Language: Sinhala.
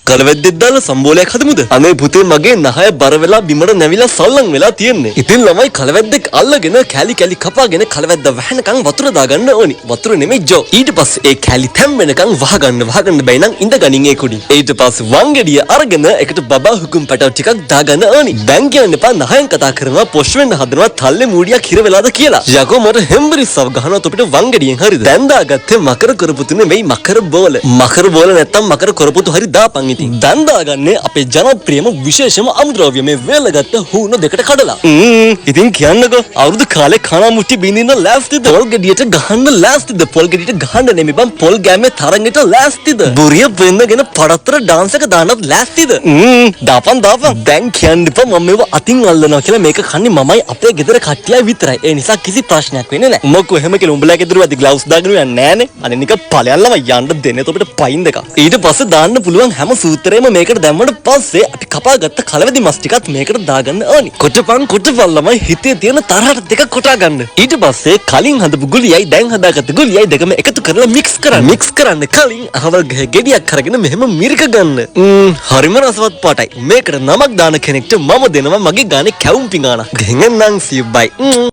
කලවැද්දෙක් දාලා සම්බෝලයක් හදමුද? අනේ පුතේ මගේ නහය බර වෙලා බිමට නැවිලා සල්ලම් වෙලා තියෙන්නේ. ඉතින් ළමයි කලවැද්දෙක් අල්ලගෙන කැලි කැලි කපාගෙන කලවැද්ද වහනකම් වතුර දාගන්න ඕනි. වතුර නෙමෙයි ජෝ. ඊට පස්සේ ඒ කැලි තැම් වෙනකම් වහගන්න බැයි නම් ඉඳ ගනින් ඒ කුඩි. ඊට පස්සේ වංගෙඩිය අරගෙන එකට බබා හුකුම් පැටව ටිකක් දාගන්න ඕනි. දැන් කියන්න එපා නහයෙන් කතා කරනවා පොෂ් වෙන්න හදනවා තල්ලේ මූඩියක් හිර වෙලාද කියලා. යකෝ මට හෙම්බරිස්සව ගහනවා තොපිට වංගෙඩියෙන් හරිද? දැන් දාගත්තේ මකර කරපුතු නෙමෙයි මකර බෝල. මකර බෝල නැත්තම් මකර කරපුතු හරි දාපන් ඉතින්. දැන් දාගන්නේ අපේ ජනප්‍රියම විශේෂම අමුද්‍රව්‍ය මේ වේලගත්ත හුණු දෙකට කඩලා. ඉතින් කියන්නකෝ අවුරුදු කාලේ කනා මුට්ටි බින්දින්න ලෑස්තිද? පොල් ගෙඩියට ගහන්න ලෑස්තිද? පොල් ගෙඩියට ගහන්න නෙමෙයි බං පොල් ගෑමේ තරංගෙට ලෑස්තිද? බුරිය වෙන්නගෙන පඩත්තර ඩාන්ස් එක දාන්නත් ලෑස්තිද? දාපන්. දැන් කියන්න එපා මම මේව අතින් අල්ලනවා කියලා. මේක කන්නේ මමයි අපේ ගෙදර කට්ටියයි විතරයි. ඒ නිසා කිසි ප්‍රශ්නයක් වෙන්නේ නැහැ. මොකෝ එහෙම කියලා උඹලා ගෙදර වැඩි ග්ලව්ස් දාගෙන යන්නේ නැහනේ. අනේ නික ඵලයන්ලම යන්න දෙන්නේ තොපිට පයින් දෙක. ඊට පස්සේ දාන්න පුළුවන් හැම සූත්‍රයෙම මේකට දැම්මට පස්සේ අපි කපාගත්ත කලවැදි මස් ටිකත් මේකට දාගන්න ඕනි. කොටපන් ළමයි හිතේ තියෙන තරහට දෙක කොටා ගන්න. ඊට පස්සේ කලින් හදපු ගුලියයි දැන් හදාගත්ත ගුලියයි දෙකම එකතු කරලා මික්ස් කරන්න. මික්ස් කරන්න කලින් අහවල් ගෙඩියක් අරගෙන මෙහෙම මිරික ගන්න. හරිම රසවත් පාටයි. මේකට නමක් දාන කෙනෙක්ට මම දෙනවා මගේ ගානේ කැවුම් පිඟානක්. ගෙහෙන්නම් සියුබ්බයි.